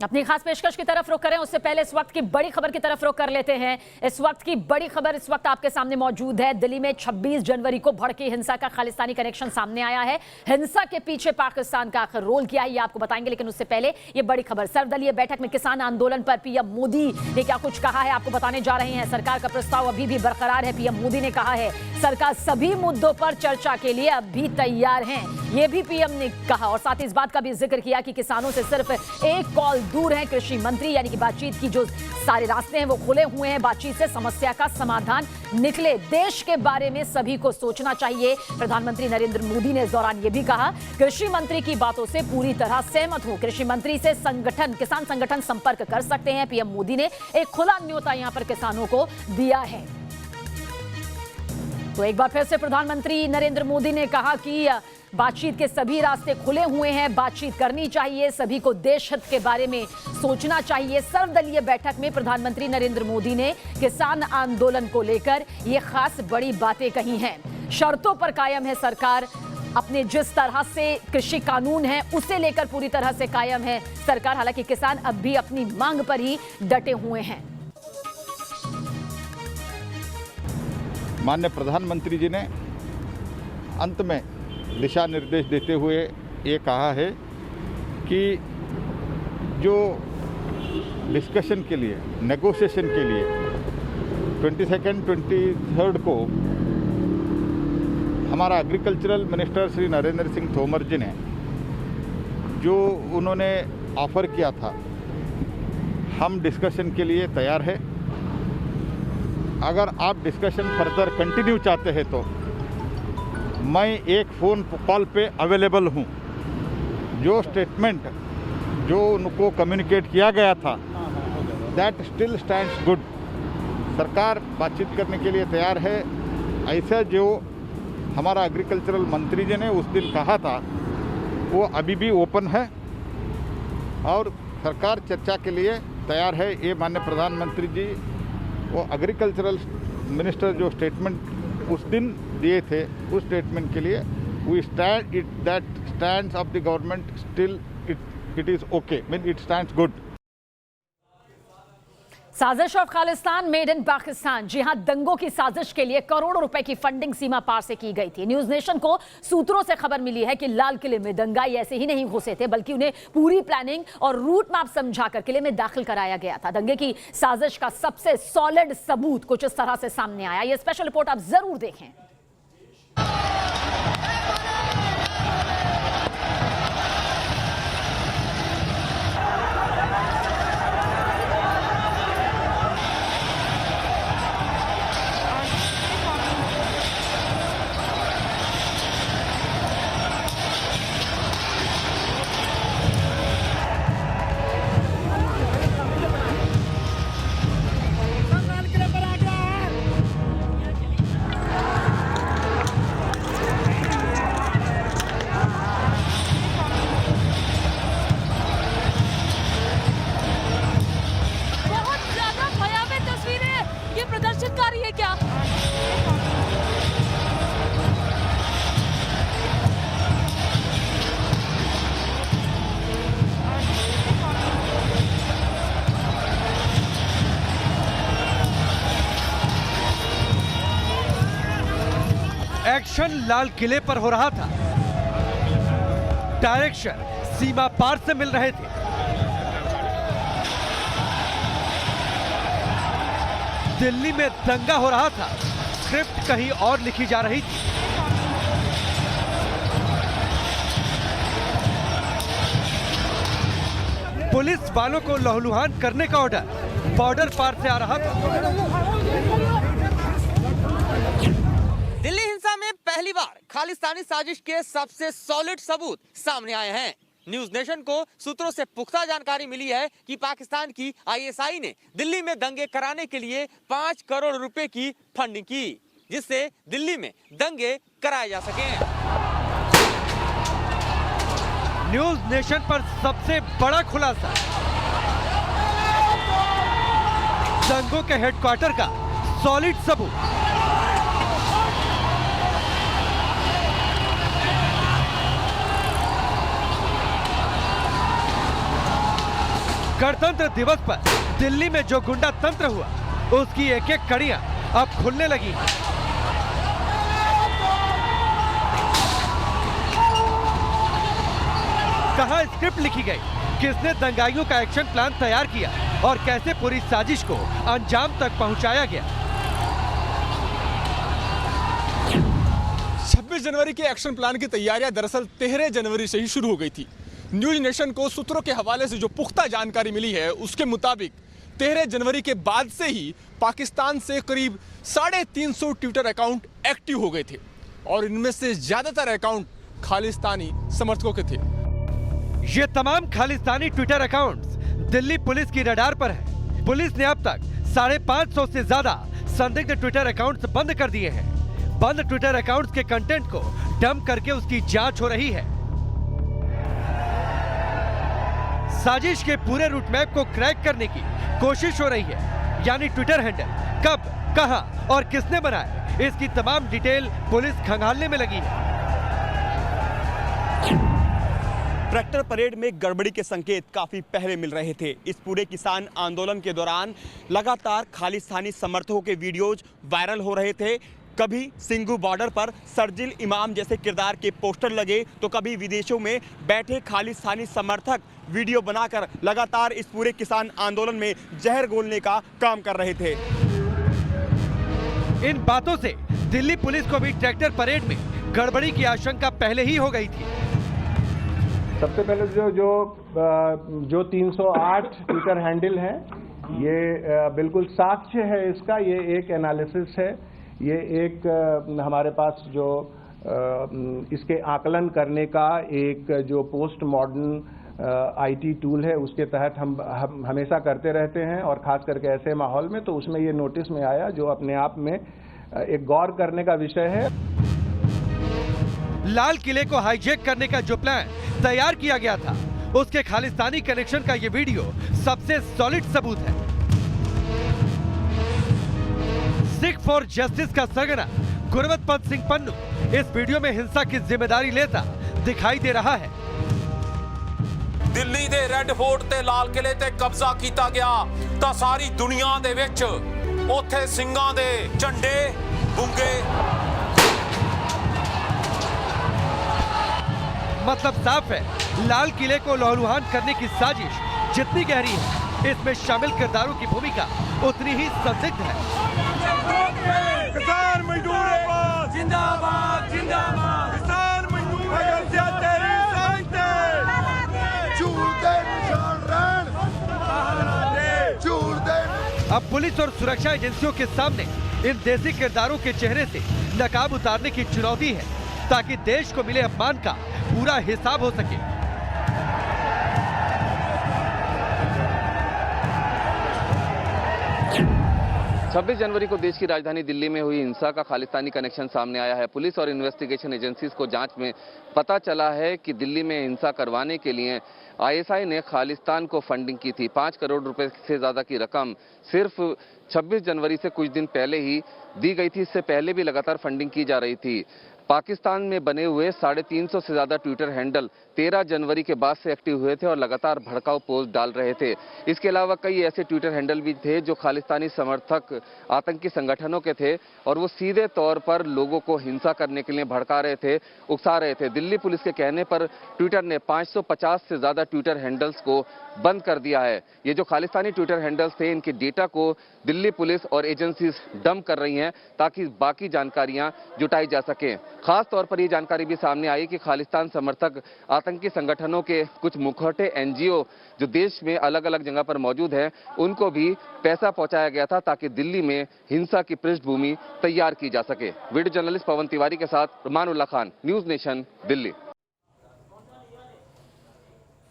अपनी खास पेशकश की तरफ रुख करें उससे पहले इस वक्त की बड़ी खबर की तरफ रुख कर लेते हैं। इस वक्त की बड़ी खबर इस वक्त आपके सामने मौजूद है। दिल्ली में 26 जनवरी को भड़की हिंसा का खालिस्तानी कनेक्शन सामने आया है। हिंसा के पीछे पाकिस्तान का आखिर रोल क्या है ये आपको बताएंगे, लेकिन उससे पहले ये बड़ी खबर। सर्वदलीय बैठक में किसान आंदोलन पर पीएम मोदी ने क्या कुछ कहा है आपको बताने जा रहे हैं। सरकार का प्रस्ताव अभी भी बरकरार है। पीएम मोदी ने कहा है सरकार सभी मुद्दों पर चर्चा के लिए अब भी तैयार है, ये भी पीएम ने कहा। और साथ ही इस बात का भी जिक्र किया कि किसानों से सिर्फ एक कॉल दूर है कृषि मंत्री, यानी कि बातचीत की जो सारे रास्ते हैं वो खुले हुए हैं। बातचीत से समस्या का समाधान निकले। देश के बारे में सभी को सोचना चाहिए। प्रधानमंत्री नरेंद्र मोदी ने इस दौरान ये भी कहा कृषि मंत्री की बातों से पूरी तरह सहमत हूं। कृषि मंत्री से किसान संगठन संपर्क कर सकते हैं। पीएम मोदी ने एक खुला न्योता यहां पर किसानों को दिया है। तो एक बार फिर से प्रधानमंत्री नरेंद्र मोदी ने कहा कि बातचीत के सभी रास्ते खुले हुए हैं, बातचीत करनी चाहिए, सभी को देश हित के बारे में सोचना चाहिए। सर्वदलीय बैठक में प्रधानमंत्री नरेंद्र मोदी ने किसान आंदोलन को लेकर ये खास बड़ी बातें कही हैं। शर्तों पर कायम है सरकार, अपने जिस तरह से कृषि कानून है उसे लेकर पूरी तरह से कायम है सरकार। हालांकि किसान अब भी अपनी मांग पर ही डटे हुए हैं। माननीय प्रधानमंत्री जी ने अंत में दिशा निर्देश देते हुए ये कहा है कि जो डिस्कशन के लिए, नेगोशिएशन के लिए 22nd 23rd को हमारा एग्रीकल्चरल मिनिस्टर श्री नरेंद्र सिंह तोमर जी ने जो उन्होंने ऑफ़र किया था, हम डिस्कशन के लिए तैयार है। अगर आप डिस्कशन फर्दर कंटिन्यू चाहते हैं तो मैं एक फ़ोन कॉल पे अवेलेबल हूँ। जो स्टेटमेंट जो उनको कम्युनिकेट किया गया था दैट स्टिल स्टैंड्स गुड। सरकार बातचीत करने के लिए तैयार है। ऐसा जो हमारा एग्रीकल्चरल मंत्री जी ने उस दिन कहा था वो अभी भी ओपन है और सरकार चर्चा के लिए तैयार है। ये माननीय प्रधानमंत्री जी वो एग्रीकल्चरल मिनिस्टर जो स्टेटमेंट उस दिन दिए थे उस स्टेटमेंट के लिए we stand it that stands of the government still it is okay, mean it stands good. साजिश of Khalistan made in Pakistan. जी हां, दंगों की साजिश के लिए करोड़ों रुपए की फंडिंग सीमा पार से की गई थी। न्यूज नेशन को सूत्रों से खबर मिली है कि लाल किले में दंगाई ऐसे ही नहीं घुसे थे, बल्कि उन्हें पूरी प्लानिंग और रूट मैप समझाकर किले में दाखिल कराया गया था। दंगे की साजिश का सबसे सॉलिड सबूत कुछ इस तरह से सामने आया। यह स्पेशल रिपोर्ट आप जरूर देखें। एक्शन लाल किले पर हो रहा था, डायरेक्शन सीमा पार से मिल रहे थे। दिल्ली में दंगा हो रहा था, स्क्रिप्ट कहीं और लिखी जा रही थी। पुलिस वालों को लहूलुहान करने का ऑर्डर बॉर्डर पार से आ रहा था। दिल्ली हिंसा में पहली बार खालिस्तानी साजिश के सबसे सॉलिड सबूत सामने आए हैं। न्यूज नेशन को सूत्रों से पुख्ता जानकारी मिली है कि पाकिस्तान की आईएसआई ने दिल्ली में दंगे कराने के लिए 5 करोड़ रुपए की फंडिंग की, जिससे दिल्ली में दंगे कराए जा सके। न्यूज नेशन पर सबसे बड़ा खुलासा, दंगों के हेडक्वार्टर का सॉलिड सबूत। गणतंत्र दिवस पर दिल्ली में जो गुंडा तंत्र हुआ, उसकी एक एक कड़ियां अब खुलने लगी। कहां स्क्रिप्ट लिखी गई, किसने दंगाइयों का एक्शन प्लान तैयार किया और कैसे पूरी साजिश को अंजाम तक पहुंचाया गया। 26 जनवरी के एक्शन प्लान की तैयारियां दरअसल 13 जनवरी से ही शुरू हो गई थी। न्यूज नेशन को सूत्रों के हवाले से जो पुख्ता जानकारी मिली है, उसके मुताबिक 13 जनवरी के बाद से ही पाकिस्तान से करीब 350 ट्विटर अकाउंट एक्टिव हो गए थे और इनमें से ज्यादातर अकाउंट खालिस्तानी समर्थकों के थे। ये तमाम Khalistani Twitter accounts Delhi police की रडार पर है। पुलिस ने अब तक 550 से ज्यादा संदिग्ध ट्विटर अकाउंट्स बंद कर दिए हैं। बंद ट्विटर अकाउंट्स के कंटेंट को डंप करके उसकी जांच हो रही है। साजिश के पूरे रूट मैप को क्रैक करने की कोशिश हो रही है, यानी ट्विटर हैंडल कब, कहां और किसने बनाया, इसकी तमाम डिटेल पुलिस खंगालने में लगी है। ट्रैक्टर परेड में गड़बड़ी के संकेत काफी पहले मिल रहे थे। इस पूरे किसान आंदोलन के दौरान लगातार खालिस्तानी समर्थकों के वीडियोज वायरल हो रहे थे। कभी सिंघू बॉर्डर पर सरजिल इमाम जैसे किरदार के पोस्टर लगे, तो कभी विदेशों में बैठे खालिस्तानी समर्थक वीडियो बनाकर लगातार इस पूरे किसान आंदोलन में जहर घोलने का काम कर रहे थे। इन बातों से दिल्ली पुलिस को भी ट्रैक्टर परेड में गड़बड़ी की आशंका पहले ही हो गई थी। सबसे पहले जो 308 ट्विटर हैंडल है, ये बिल्कुल साक्ष्य है इसका, ये एक एनालिसिस है, ये एक हमारे पास जो इसके आकलन करने का एक जो पोस्ट मॉडर्न आईटी टूल है, उसके तहत हम हमेशा करते रहते हैं और खास करके ऐसे माहौल में, तो उसमें ये नोटिस में आया, जो अपने आप में एक गौर करने का विषय है। लाल किले को हाईजैक करने का जो प्लान तैयार किया गया था, उसके खालिस्तानी कनेक्शन का ये वीडियो सबसे सॉलिड सबूत है। सिख फॉर जस्टिस का सरगना गुरबत सिंह पन्नू इस वीडियो में हिंसा की जिम्मेदारी लेता दिखाई दे रहा है। दिल्ली दे रेड फोर्ट ते लाल किले ते कब्जा किया गया तां सारी दुनिया दे विच उत्थे सिंघां दे झंडे बुंगे। मतलब साफ है, लाल किले को लहूलुहान करने की साजिश जितनी गहरी है, इसमें शामिल किरदारों की भूमिका उतनी ही संदिग्ध है। किसान मजदूर जिंदाबाद जिंदाबाद, किसान मजदूर अब पुलिस और सुरक्षा एजेंसियों के सामने इन देसी किरदारों के चेहरे से नकाब उतारने की चुनौती है, ताकि देश को मिले अपमान का पूरा हिसाब हो सके। 26 जनवरी को देश की राजधानी दिल्ली में हुई हिंसा का खालिस्तानी कनेक्शन सामने आया है। पुलिस और इन्वेस्टिगेशन एजेंसीज को जांच में पता चला है कि दिल्ली में हिंसा करवाने के लिए आईएसआई ने खालिस्तान को फंडिंग की थी। 5 करोड़ रुपए से ज्यादा की रकम सिर्फ 26 जनवरी से कुछ दिन पहले ही दी गई थी। इससे पहले भी लगातार फंडिंग की जा रही थी। पाकिस्तान में बने हुए 350 से ज्यादा ट्विटर हैंडल 13 जनवरी के बाद से एक्टिव हुए थे और लगातार भड़काऊ पोस्ट डाल रहे थे। इसके अलावा कई ऐसे ट्विटर हैंडल भी थे जो खालिस्तानी समर्थक आतंकी संगठनों के थे और वो सीधे तौर पर लोगों को हिंसा करने के लिए भड़का रहे थे, उकसा रहे थे। दिल्ली पुलिस के कहने पर ट्विटर ने 550 से ज्यादा ट्विटर हैंडल्स को बंद कर दिया है। ये जो खालिस्तानी ट्विटर हैंडल्स थे, इनके डेटा को दिल्ली पुलिस और एजेंसीज डंप कर रही हैं ताकि बाकी जानकारियां जुटाई जा सके। खास तौर पर ये जानकारी भी सामने आई कि खालिस्तान समर्थक आतंकी संगठनों के कुछ मुखौटे एनजीओ जो देश में अलग अलग जगह पर मौजूद हैं, उनको भी पैसा पहुंचाया गया था ताकि दिल्ली में हिंसा की पृष्ठभूमि तैयार की जा सके। वीडियो जर्नलिस्ट पवन तिवारी के साथ रुमानुल्लाह खान, न्यूज नेशन, दिल्ली।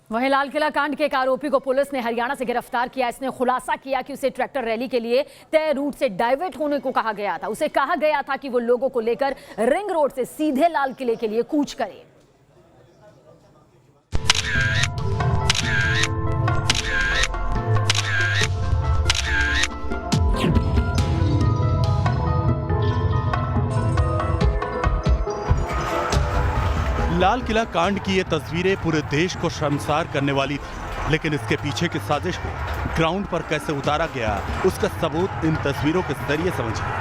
वहीं लाल किला कांड के एक आरोपी को पुलिस ने हरियाणा से गिरफ्तार किया। इसने खुलासा किया कि उसे ट्रैक्टर रैली के लिए तय रूट से डाइवर्ट होने को कहा गया था। उसे कहा गया था कि वो लोगों को लेकर रिंग रोड से सीधे लाल किले के लिए कूच करे। लाल किला कांड की ये तस्वीरें पूरे देश को शर्मसार करने वाली थी। लेकिन इसके पीछे की साजिश को ग्राउंड पर कैसे उतारा गया, उसका सबूत इन तस्वीरों के जरिए समझिए।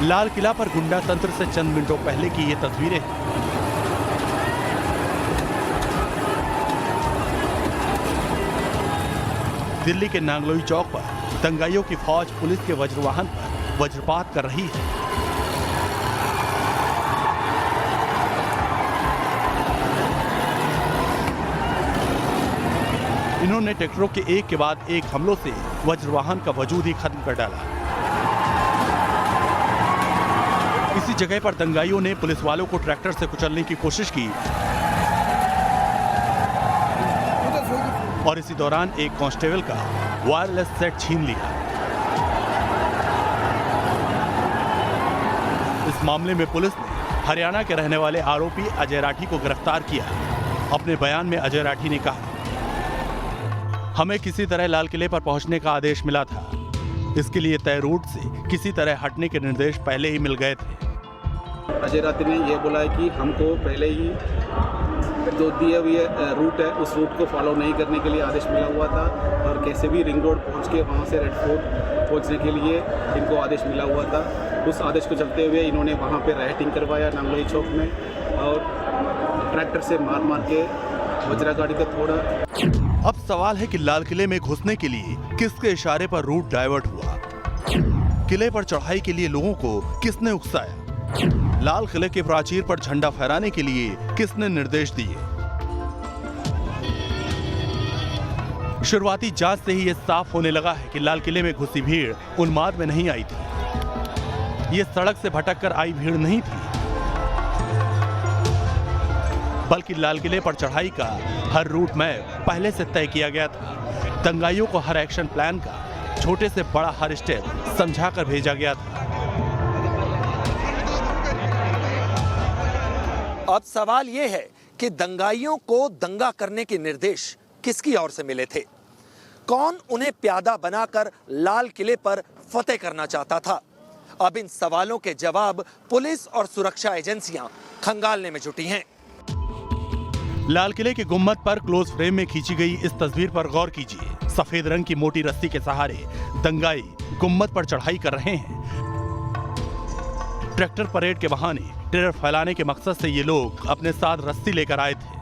लाल किला पर गुंडा तंत्र से चंद मिनटों पहले की ये तस्वीरें हैं। दिल्ली के नांगलोई चौक पर दंगाइयों की फौज पुलिस के वज्रवाहन पर वज्रपात कर रही है। इन्होंने ट्रैक्टरों के एक के बाद एक हमलों से वज्रवाहन का वजूद ही खत्म कर डाला। इसी जगह पर दंगाइयों ने पुलिस वालों को ट्रैक्टर से कुचलने की कोशिश की और इसी दौरान एक कांस्टेबल का वायरलेस सेट छीन लिया। इस मामले में पुलिस ने हरियाणा के रहने वाले आरोपी अजय राठी को गिरफ्तार किया। अपने बयान में अजय राठी ने कहा, हमें किसी तरह लाल किले पर पहुंचने का आदेश मिला था। इसके लिए तय रूट से किसी तरह हटने के निर्देश पहले ही मिल गए थे। अजय राठी ने यह बोला है कि हमको पहले ही जो दिए हुए रूट है उस रूट को फॉलो नहीं करने के लिए आदेश मिला हुआ था और कैसे भी रिंग रोड पहुंच के वहां से रेड फोर्ट पहुंचने के लिए इनको आदेश मिला हुआ था। उस आदेश को चलते हुए इन्होंने वहां पे राइटिंग करवाया नांगलोई चौक में और ट्रैक्टर से मार मार के वज्रा गाड़ी को तोड़ा। अब सवाल है कि लाल किले में घुसने के लिए किसके इशारे पर रूट डाइवर्ट हुआ? किले पर चढ़ाई के लिए लोगों को किसने उकसाया? लाल किले के प्राचीर पर झंडा फहराने के लिए किसने निर्देश दिए? शुरुआती जांच से ही यह साफ होने लगा है कि लाल किले में घुसी भीड़ उन्माद में नहीं आई थी। ये सड़क से भटककर आई भीड़ नहीं थी, बल्कि लाल किले पर चढ़ाई का हर रूट मैप पहले से तय किया गया था। दंगाइयों को हर एक्शन प्लान का छोटे से बड़ा हर स्टेप समझाकर भेजा गया था। अब सवाल यह है कि दंगाइयों को दंगा करने के निर्देश किसकी ओर से मिले थे? कौन उन्हें प्यादा बनाकर लाल किले पर फतेह करना चाहता था? अब इन सवालों के जवाब पुलिस और सुरक्षा एजेंसियां खंगालने में जुटी हैं। लाल किले के गुम्बद पर क्लोज फ्रेम में खींची गई इस तस्वीर पर गौर कीजिए। सफेद रंग की मोटी रस्सी के सहारे दंगाई गुम्बद पर चढ़ाई कर रहे हैं। ट्रैक्टर परेड के बहाने टेरर फैलाने के मकसद से ये लोग अपने साथ रस्सी लेकर आए थे।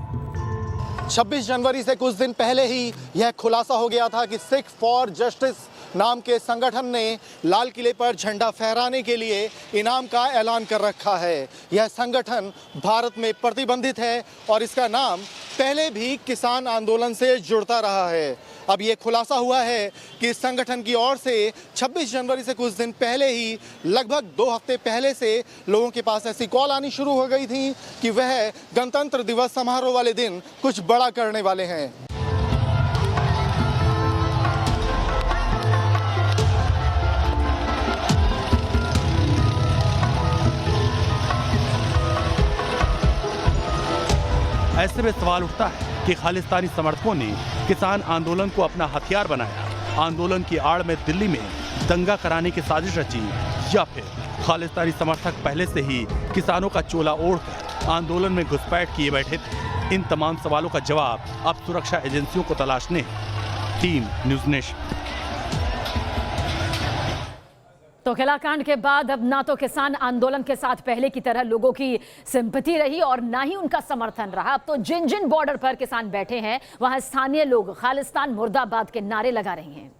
26 जनवरी से कुछ दिन पहले ही यह खुलासा हो गया था कि सिख फॉर जस्टिस नाम के संगठन ने लाल किले पर झंडा फहराने के लिए इनाम का ऐलान कर रखा है। यह संगठन भारत में प्रतिबंधित है और इसका नाम पहले भी किसान आंदोलन से जुड़ता रहा है। अब यह खुलासा हुआ है कि इस संगठन की ओर से 26 जनवरी से कुछ दिन पहले ही लगभग 2 हफ्ते पहले से लोगों के पास ऐसी कॉल आनी शुरू हो गई थी कि वह गणतंत्र दिवस समारोह वाले दिन कुछ बड़ा करने वाले हैं। ऐसे में सवाल उठता है कि खालिस्तानी समर्थकों ने किसान आंदोलन को अपना हथियार बनाया, आंदोलन की आड़ में दिल्ली में दंगा कराने की साजिश रची, या फिर खालिस्तानी समर्थक पहले से ही किसानों का चोला ओढ़कर आंदोलन में घुसपैठ किए बैठे थे? इन तमाम सवालों का जवाब अब सुरक्षा एजेंसियों को तलाशने हैं। Team news nation. तो किलाकांड के बाद अब ना तो किसान आंदोलन के साथ पहले की तरह लोगों की सिंपैथी रही और ना ही उनका समर्थन रहा। अब तो जिन जिन बॉर्डर पर किसान बैठे हैं वहां स्थानीय लोग खालिस्तान मुर्दाबाद के नारे लगा रहे हैं।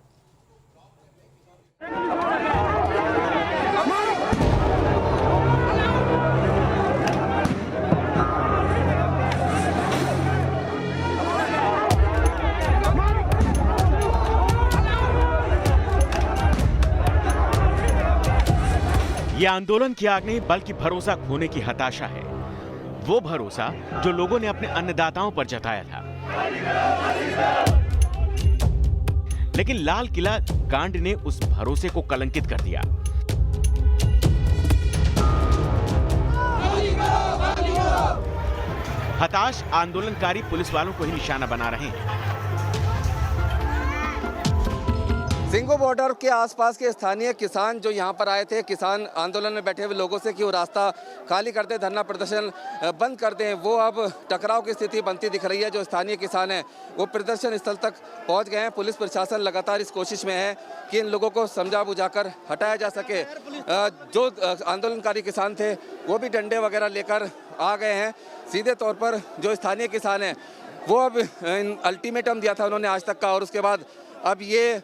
यह आंदोलन की आग नहीं बल्कि भरोसा खोने की हताशा है। वो भरोसा जो लोगों ने अपने अन्नदाताओं पर जताया था। लेकिन लाल किला कांड ने उस भरोसे को कलंकित कर दिया। हताश आंदोलनकारी पुलिस वालों को ही निशाना बना रहे हैं। सिंघू बॉर्डर के आसपास के स्थानीय किसान जो यहाँ पर आए थे, किसान आंदोलन में बैठे हुए लोगों से कि वो रास्ता खाली कर दें, धरना प्रदर्शन बंद कर दें, वो अब टकराव की स्थिति बनती दिख रही है। जो स्थानीय किसान हैं वो प्रदर्शन स्थल तक पहुँच गए हैं। पुलिस प्रशासन लगातार इस कोशिश में है कि इन लोगों को समझा बुझाकर हटाया जा सके। जो आंदोलनकारी किसान थे वो भी डंडे वगैरह लेकर आ गए हैं। सीधे तौर पर जो स्थानीय किसान हैं वो अब अल्टीमेटम दिया था उन्होंने आज तक का, और उसके बाद अब ये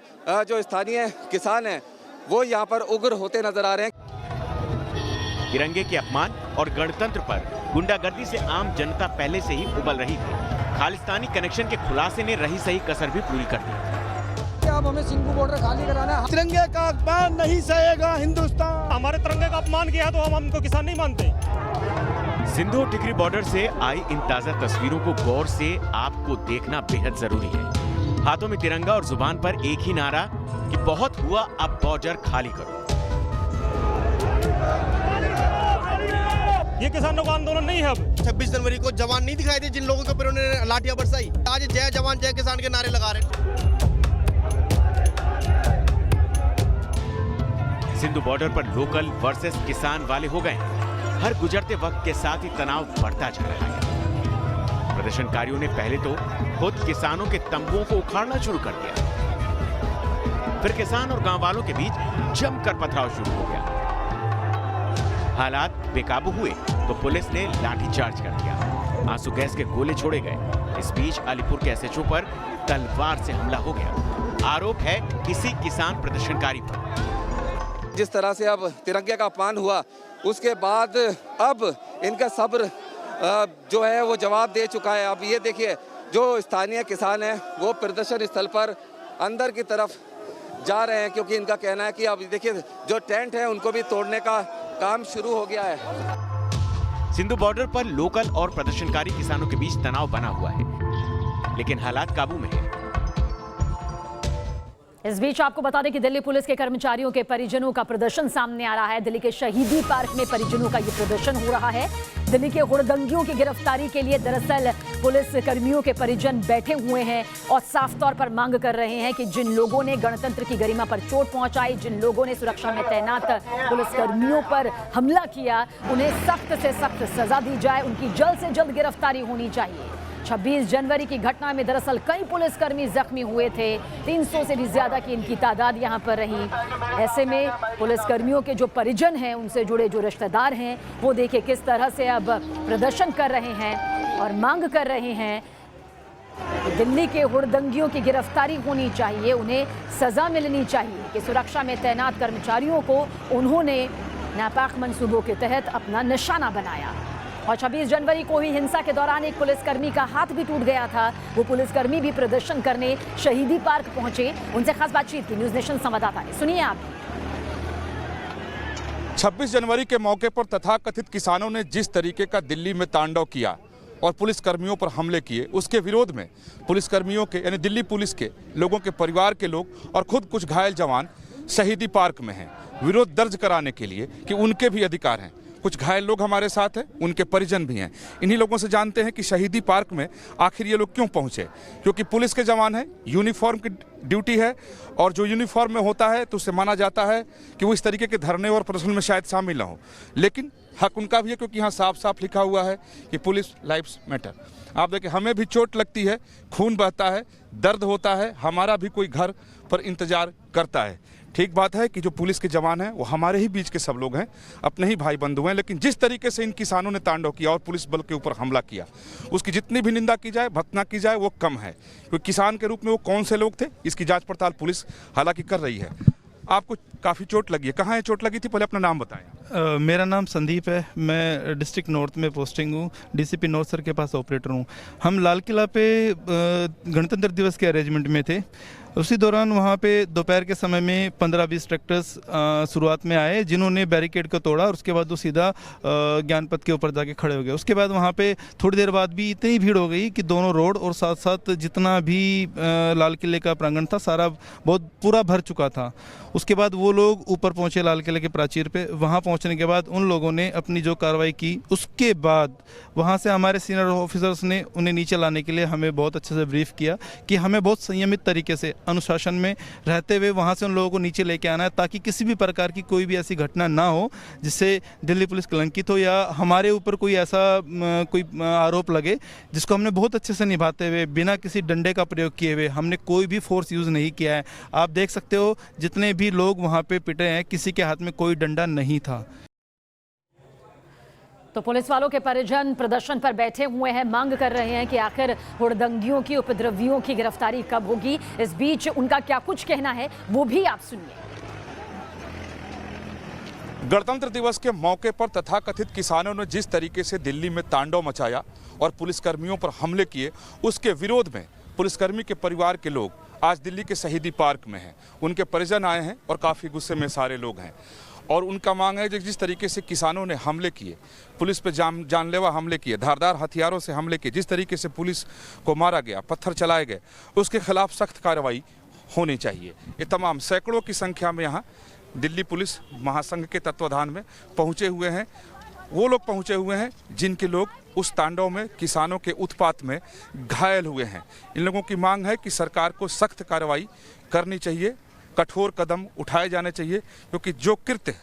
जो स्थानीय किसान हैं वो यहाँ पर उग्र होते नजर आ रहे हैं। तिरंगे के अपमान और गणतंत्र पर गुंडागर्दी से आम जनता पहले से ही उबल रही थी। खालिस्तानी कनेक्शन के खुलासे ने रही सही कसर भी पूरी कर दी। अब हमें सिंघू बॉर्डर खाली कराना है। तिरंगे का अपमान नहीं सहेगा हिंदुस्तान। हमारे तिरंगे का अपमान किया तो हम हमको किसान नहीं मानते। सिंधु टिकरी बॉर्डर से आई इन ताजा तस्वीरों को गौर से आपको देखना बेहद जरूरी है। हाथों में तिरंगा और जुबान पर एक ही नारा कि बहुत हुआ, अब बॉर्डर खाली करो। ये किसानों का आंदोलन नहीं है। अब 26 जनवरी को जवान नहीं दिखाई दे जिन लोगों के ऊपर उन्होंने लाठियां बरसाई, आज जय जवान जय किसान के नारे लगा रहे हैं। सिंधु बॉर्डर पर लोकल वर्सेस किसान वाले हो गए हैं। हर गुजरते वक्त के साथ ही तनाव बढ़ता जा रहा है। प्रदर्शनकारियों ने पहले तो खुद किसानों के तंबुओं को उखाड़ना शुरू कर दिया, फिर किसान और गांव वालों के बीच जमकर पथराव शुरू हो गया। हालात बेकाबू हुए तो पुलिस ने लाठीचार्ज कर दिया, आंसू गैस के गोले छोड़े गए। इस बीच अलीपुर के एसएचओ पर तलवार से हमला हो गया। आरोप है किसी किसान प्रदर्शनकारी पर। जिस तरह से अब तिरंगे का अपमान हुआ उसके बाद अब इनका सब्र जो है वो जवाब दे चुका है। अब ये देखिए जो स्थानीय किसान हैं वो प्रदर्शन स्थल पर अंदर की तरफ जा रहे हैं, क्योंकि इनका कहना है कि अब देखिए जो टेंट है उनको भी तोड़ने का काम शुरू हो गया है। सिंधु बॉर्डर पर लोकल और प्रदर्शनकारी किसानों के बीच तनाव बना हुआ है, लेकिन हालात काबू में है। इस बीच आपको बता दें कि दिल्ली पुलिस के कर्मचारियों के परिजनों का प्रदर्शन सामने आ रहा है। दिल्ली के शहीदी पार्क में परिजनों का ये प्रदर्शन हो रहा है। दिल्ली के हुड़दंगियों की गिरफ्तारी के लिए दरअसल पुलिस कर्मियों के परिजन बैठे हुए हैं और साफ तौर पर मांग कर रहे हैं कि जिन लोगों ने गणतंत्र की गरिमा पर चोट पहुंचाई, जिन लोगों ने सुरक्षा में तैनात पुलिस कर्मियों पर हमला किया, उन्हें सख्त से सख्त सजा दी जाए। उनकी जल्द से जल्द गिरफ्तारी होनी चाहिए। 26 जनवरी की घटना में दरअसल कई पुलिसकर्मी जख्मी हुए थे। 300 से भी ज्यादा की इनकी तादाद यहां पर रही। ऐसे में पुलिसकर्मियों के जो परिजन हैं, उनसे जुड़े जो रिश्तेदार हैं, वो देखिए किस तरह से अब प्रदर्शन कर रहे हैं और मांग कर रहे हैं कि दिल्ली के हुड़दंगियों की गिरफ्तारी होनी चाहिए, उन्हें सजा मिलनी चाहिए कि सुरक्षा में तैनात कर्मचारियों को उन्होंने नापाक मंसूबों के तहत अपना निशाना बनाया। और 26 जनवरी को हुई हिंसा के दौरान एक पुलिसकर्मी का हाथ भी टूट गया था। वो पुलिसकर्मी भी प्रदर्शन करने शहीदी पार्क पहुंचे। उनसे खास बातचीत की न्यूज़ नेशन संवाददाता ने, सुनिए आप। 26 जनवरी के मौके पर तथाकथित किसानों ने जिस तरीके का दिल्ली में तांडव किया और पुलिसकर्मियों पर हमले किए, उसके विरोध में पुलिसकर्मियों के यानी दिल्ली पुलिस के लोगों के परिवार के लोग और खुद कुछ घायल जवान शहीदी पार्क में हैं, विरोध दर्ज कराने के लिए कि उनके भी अधिकार हैं। कुछ घायल लोग हमारे साथ हैं, उनके परिजन भी हैं। इन्हीं लोगों से जानते हैं कि शहीदी पार्क में आखिर ये लोग क्यों पहुंचे। क्योंकि पुलिस के जवान हैं, यूनिफॉर्म की ड्यूटी है, और जो यूनिफॉर्म में होता है तो उससे माना जाता है कि वो इस तरीके के धरने और प्रदर्शन में शायद शामिल ना हो, लेकिन हक उनका भी है क्योंकि यहाँ साफ साफ लिखा हुआ है कि पुलिस लाइव्स मैटर। आप देखिए, हमें भी चोट लगती है, खून बहता है, दर्द होता है, हमारा भी कोई घर पर इंतजार करता है। ठीक बात है कि जो पुलिस के जवान हैं वो हमारे ही बीच के सब लोग हैं, अपने ही भाई बंधु हैं, लेकिन जिस तरीके से इन किसानों ने तांडव किया और पुलिस बल के ऊपर हमला किया, उसकी जितनी भी निंदा की जाए, भत्सना की जाए, वो कम है। क्योंकि किसान के रूप में वो कौन से लोग थे, इसकी जांच पड़ताल पुलिस हालांकि कर रही है। आपको काफ़ी चोट लगी है, कहाँ है चोट लगी थी, पहले अपना नाम बताएं। मेरा नाम संदीप है, मैं डिस्ट्रिक्ट नॉर्थ में पोस्टिंग हूँ, डीसीपी नॉर्थ सर के पास ऑपरेटर हूँ। हम लाल किला पे गणतंत्र दिवस के अरेंजमेंट में थे। उसी दौरान वहाँ पे दोपहर के समय में 15-20 ट्रैक्टर्स शुरुआत में आए, जिन्होंने बैरिकेड को तोड़ा और उसके बाद वो सीधा ज्ञानपथ के ऊपर जाके खड़े हो गए। उसके बाद वहाँ पे थोड़ी देर बाद भी इतनी भीड़ हो गई कि दोनों रोड और साथ साथ जितना भी लाल किले का प्रांगण था सारा बहुत पूरा भर चुका था। उसके बाद वो लोग ऊपर पहुँचे लाल किले के प्राचीर पे। वहाँ पहुँचने के बाद उन लोगों ने अपनी जो कार्रवाई की, उसके बाद वहाँ से हमारे सीनियर ऑफिसर्स ने उन्हें नीचे लाने के लिए हमें बहुत अच्छे से ब्रीफ किया कि हमें बहुत संयमित तरीके से अनुशासन में रहते हुए वहाँ से उन लोगों को नीचे लेके आना है, ताकि किसी भी प्रकार की कोई भी ऐसी घटना ना हो जिससे दिल्ली पुलिस कलंकित हो या हमारे ऊपर कोई ऐसा कोई आरोप लगे, जिसको हमने बहुत अच्छे से निभाते हुए बिना किसी डंडे का प्रयोग किए हुए हमने कोई भी फोर्स यूज़ नहीं किया है। आप देख सकते हो जितने भी लोग वहाँ पे पिटे हैं किसी के हाथ में कोई डंडा नहीं था। तो पुलिस वालों के परिजन प्रदर्शन पर बैठे हुए हैं, मांग कर रहे हैं कि आखिर हुड़दंगियों की, उपद्रवियों की गिरफ्तारी कब होगी। इस बीच उनका क्या कुछ कहना है वो भी आप सुनिए। गणतंत्र दिवस के मौके पर तथाकथित किसानों ने जिस तरीके से दिल्ली में तांडव मचाया और पुलिसकर्मियों पर हमले किए, उसके विरोध में पुलिसकर्मी के परिवार के लोग आज दिल्ली के शहीदी पार्क में हैं। उनके परिजन आए हैं और काफ़ी गुस्से में सारे लोग हैं और उनका मांग है कि जिस तरीके से किसानों ने हमले किए, पुलिस पे जानलेवा हमले किए, धारदार हथियारों से हमले किए, जिस तरीके से पुलिस को मारा गया, पत्थर चलाए गए, उसके खिलाफ सख्त कार्रवाई होनी चाहिए। ये तमाम सैकड़ों की संख्या में यहाँ दिल्ली पुलिस महासंघ के तत्वाधान में पहुँचे हुए हैं। वो लोग पहुँचे हुए हैं जिनके लोग उस तांडव में किसानों के उत्पात में घायल हुए हैं। इन लोगों की मांग है कि सरकार को सख्त कार्रवाई करनी चाहिए, कठोर कदम उठाए जाने चाहिए, क्योंकि जो कृत्य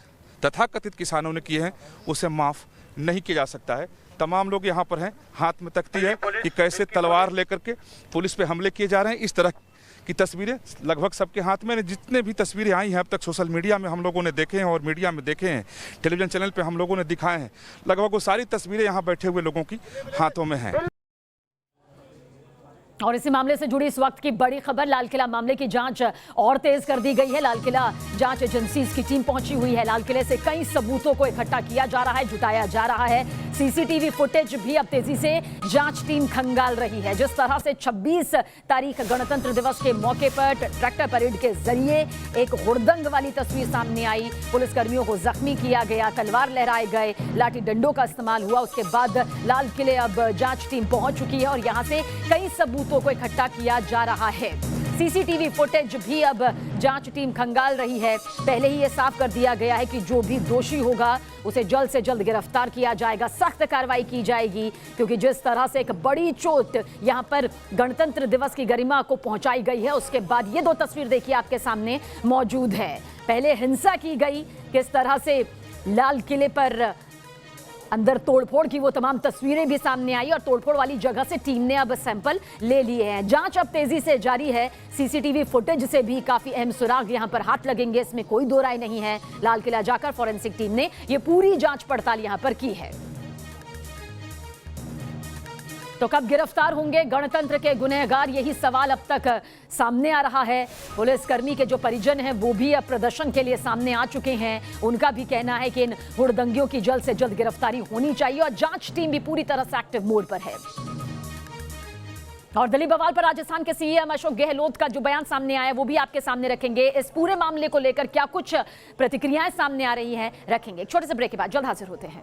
तथाकथित किसानों ने किए हैं उसे माफ़ नहीं किया जा सकता है। तमाम लोग यहाँ पर हैं, हाथ में तख्ती है कि कैसे तलवार लेकर के पुलिस पे हमले किए जा रहे हैं। इस तरह की तस्वीरें लगभग सबके हाथ में, जितने भी तस्वीरें आई हैं अब तक सोशल मीडिया में हम लोगों ने देखे हैं और मीडिया में देखे हैं, टेलीविज़न चैनल पे हम लोगों ने दिखाए हैं, लगभग वो सारी तस्वीरें यहाँ बैठे हुए लोगों की हाथों में हैं। और इसी मामले से जुड़ी इस वक्त की बड़ी खबर, लाल किला मामले की जांच और तेज कर दी गई है। लाल किला जांच एजेंसी की टीम पहुंची हुई है। लाल किले से कई सबूतों को इकट्ठा किया जा रहा है, जुटाया जा रहा है। सीसीटीवी फुटेज भी अब तेजी से जांच टीम खंगाल रही है। जिस तरह से 26 तारीख गणतंत्र दिवस के मौके पर ट्रैक्टर परेड के जरिए एक हुड़दंग वाली तस्वीर सामने आई, पुलिसकर्मियों को जख्मी किया गया, तलवार लहराए गए, लाठी डंडों का इस्तेमाल हुआ। उसके बाद लाल किले अब जांच टीम पहुंच चुकी है और यहां से कई सबूत को इकट्ठा किया जा रहा है। सीसीटीवी फुटेज भी अब जांच टीम खंगाल रही है। पहले ही यह साफ कर दिया गया है कि जो भी दोषी होगा उसे जल्द से जल्द गिरफ्तार किया जाएगा, सख्त कार्रवाई की जाएगी, क्योंकि जिस तरह से एक बड़ी चोट यहां पर गणतंत्र दिवस की गरिमा को पहुंचाई गई है, उसके बाद ये दो तस्वीर देखिए आपके सामने मौजूद है। पहले हिंसा की गई, किस तरह से लाल किले पर अंदर तोड़फोड़ की वो तमाम तस्वीरें भी सामने आई और तोड़फोड़ वाली जगह से टीम ने अब सैंपल ले लिए हैं। जांच अब तेजी से जारी है। सीसीटीवी फुटेज से भी काफी अहम सुराग यहां पर हाथ लगेंगे, इसमें कोई दो राय नहीं है। लाल किला जाकर फॉरेंसिक टीम ने ये पूरी जांच पड़ताल यहां पर की है। तो कब गिरफ्तार होंगे गणतंत्र के गुनहगार, यही सवाल अब तक सामने आ रहा है। पुलिसकर्मी के जो परिजन हैं वो भी अब प्रदर्शन के लिए सामने आ चुके हैं। उनका भी कहना है कि इन हुड़दंगियों की जल्द से जल्द गिरफ्तारी होनी चाहिए और जांच टीम भी पूरी तरह से एक्टिव मोड पर है। और दिल्ली बवाल पर राजस्थान के सीएम अशोक गहलोत का जो बयान सामने आया वो भी आपके सामने रखेंगे। इस पूरे मामले को लेकर क्या कुछ प्रतिक्रियाएं सामने आ रही हैं, रखेंगे। एक छोटे से ब्रेक के बाद जल्द हाजिर होते हैं।